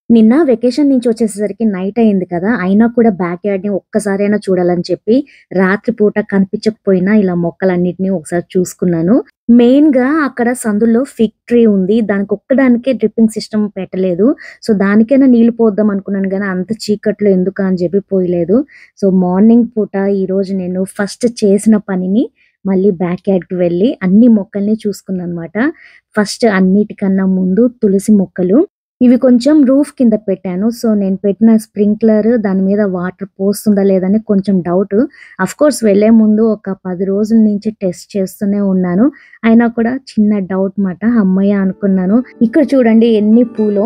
నిన్న వెకేషన్ నుంచి వచ్చేసేసరికి నైట్ అయింది కదా! అయినా కూడా బ్యాక్ యార్డ్‌ని ఒక్కసారైనా చూడాలని చెప్పి రాత్రి పూట కనిపించకపోయినా ఇలా మొక్కలన్నిటిని ఒకసారి చూసుకున్నాను. మెయిన్‌గా అక్కడ సందులో ఫిగ్ ట్రీ ఉంది. దానికొక్కదానికే డ్రిప్పింగ్ సిస్టమ్ పెట్టలేదు. సో, దానికైనా నీళ్లు పోద్దాం అనుకున్నాను గానీ అంత చీకట్లో ఎందుకా అని చెప్పి పోయలేదు. సో, మార్నింగ్ పూట ఈరోజు నేను ఫస్ట్ చేసిన పనిని మళ్ళీ బ్యాక్ యార్డ్‌కి వెళ్ళి అన్ని మొక్కల్ని చూసుకున్నానన్నమాట. ఫస్ట్ అన్నిటికన్నా ముందు తులసి మొక్కలు. ఇవి కొంచెం రూఫ్ కింద పెట్టాను. సో, నేను పెట్టిన స్ప్రింక్లర్ దాని మీద వాటర్ పోస్తుందా లేదని కొంచెం డౌటు. ఆఫ్‌కోర్స్ వెళ్ళే ముందు ఒక 10 రోజుల నుంచి టెస్ట్ చేస్తూనే ఉన్నాను. అయినా కూడా చిన్న డౌట్ మాట. హమ్మయ్య! అనుకున్నాను. ఇక్కడ చూడండి ఎన్ని పూలో.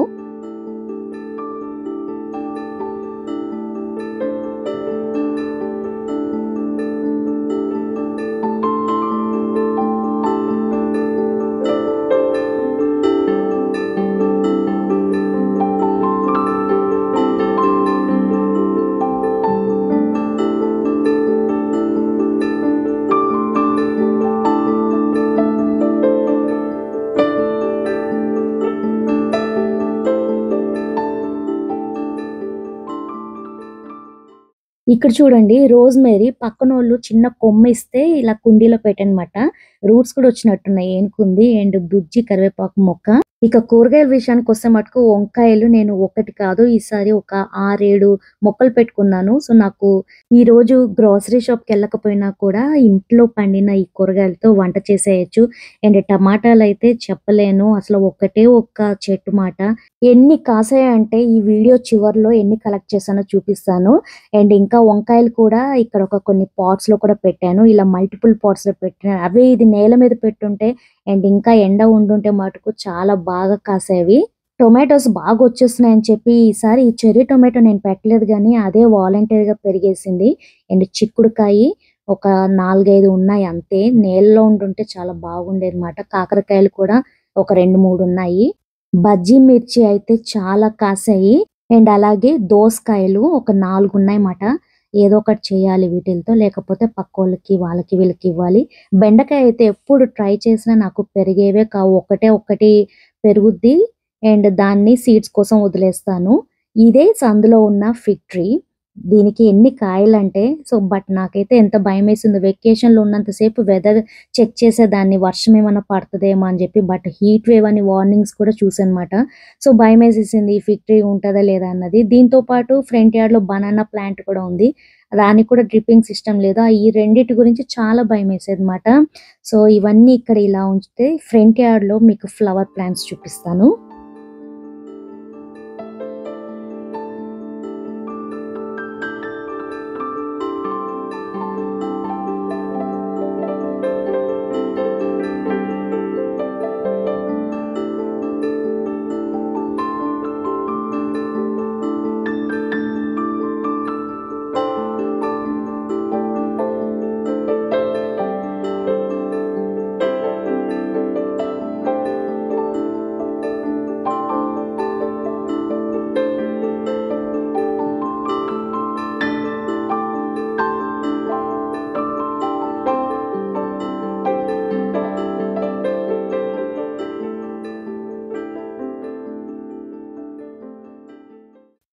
ఇక్కడ చూడండి రోజ్‌మేరీ పక్కనోళ్ళు చిన్న కొమ్మిస్తే ఇలా కుండీలో పెట్టానమాట. రూట్స్ కూడా వచ్చినట్టున్నాయి ఏనుకుంది. అండ్ బుజ్జి కరివేపాకు మొక్క. ఇక కూరగాయల విషయానికొస్తే మటుకు వంకాయలు నేను ఒకటి కాదు ఈసారి ఒక 6, 7 మొక్కలు పెట్టుకున్నాను. సో, నాకు ఈరోజు గ్రోసరీ షాప్‌కెళ్ళకపోయినా కూడా ఇంట్లో పండిన ఈ కూరగాయలతో వంట చేసేయొచ్చు. అండ్ టమాటాలైతే చెప్పలేను. అసలు ఒకటే ఒక్క చెట్టు మాట. ఎన్ని కాసాయంటే ఈ వీడియో చివర్లో ఎన్ని కలెక్ట్ చేశానో చూపిస్తాను. అండ్ ఇంకా వంకాయలు కూడా ఇక్కడ ఒక కొన్ని పాట్స్‌లో కూడా పెట్టాను. ఇలా మల్టిపుల్ పాట్స్‌లో పెట్టాను. అవే ఇది నేల మీద పెట్టుంటే అండ్ ఇంకా ఎండ ఉండుంటే మటుకు చాలా బాగా కాసేవి. టొమాటోస్ బాగొచ్చేస్తున్నాయని చెప్పి ఈసారి ఈ చెర్రీ టొమాటో నేను పెట్టలేదు గానీ అదే వాలంటీర్‌గా పెరిగేసింది. అండ్ చిక్కుడుకాయి ఒక 4, 5 ఉన్నాయి అంతే. నేలలో ఉండుంటే చాలా బాగుండేదిమాట. కాకరకాయలు కూడా ఒక 2, 3 ఉన్నాయి. బజ్జీ మిర్చి అయితే చాలా కాసాయి. అండ్ అలాగే దోసకాయలు ఒక 4 ఉన్నాయన్నమాట. ఏదో ఒకటి చేయాలి వీటిలతో. లేకపోతే పక్కోళ్ళకి, వాళ్ళకి, వీళ్ళకి ఇవ్వాలి. బెండకాయ అయితే ఎప్పుడు ట్రై చేసినా నాకు పెరిగేవే కావు. ఒకటే ఒక్కటి పెరుగుద్ది. అండ్ దాన్ని సీడ్స్ కోసం వదిలేస్తాను. ఇదే సందులో ఉన్న ఫిగ్ ట్రీ. దీనికి ఎన్ని కాయలంటే బట్ నాకైతే ఎంత భయమేసిందో వెకేషన్‌లో ఉన్నంత సేపు వెదర్ చెక్ చేసేదాన్ని వర్షం ఏమన్నా పడతదేమో అని చెప్పి. బట్ హీట్ వేవ్ అని వార్నింగ్స్ కూడా చూసానమాట. సో, భయమేసేసింది ఈ ఫిగ్ ట్రీ ఉంటదా లేదా అన్నది. దీంతో పాటు ఫ్రంట్ యార్డ్‌లో బనానా ప్లాంట్ కూడా ఉంది. దానికి కూడా డ్రిప్పింగ్ సిస్టమ్ లేదు. ఈ రెండిటి గురించి చాలా భయమేసేదన్నమాట. సో, ఇవన్నీ ఇక్కడ ఇలా ఉంచితే ఫ్రంట్ యార్డ్‌లో మీకు ఫ్లవర్ ప్లాంట్స్ చూపిస్తాను.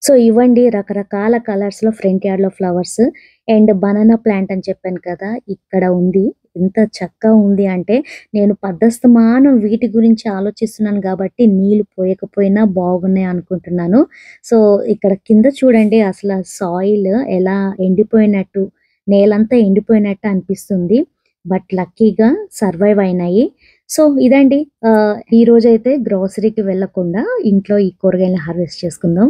సో, ఇవ్వండి రకరకాల కలర్స్‌లో ఫ్రంట్ యార్డ్‌లో ఫ్లవర్స్. అండ్ బనానా ప్లాంట్ అని చెప్పాను కదా! ఇక్కడ ఉంది. ఎంత చక్కగా ఉంది అంటే నేను పద్దస్తమానం వీటి గురించి ఆలోచిస్తున్నాను కాబట్టి నీళ్లు పోయకపోయినా బాగున్నాయి అనుకుంటున్నాను. సో, ఇక్కడ కింద చూడండి అసల సాయిల్ ఎలా ఎండిపోయినట్టు, నేలంతా ఎండిపోయినట్టు అనిపిస్తుంది. బట్ లక్కీగా సర్వైవ్ అయినాయి. సో, ఇదండి ఈరోజైతే గ్రోసరీకి వెళ్ళకుండా ఇంట్లో ఈ కూరగాయలను హార్వెస్ట్ చేసుకుందాం.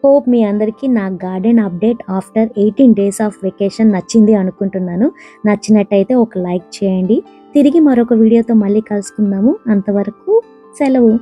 హోప్ మీ అందరికీ నా garden update after 18 days of vacation నచ్చింది అనుకుంటున్నాను. నచ్చినట్టయితే ఒక లైక్ చేయండి. తిరిగి మరొక వీడియోతో మళ్ళీ కలుసుకుందాము. అంతవరకు సెలవు.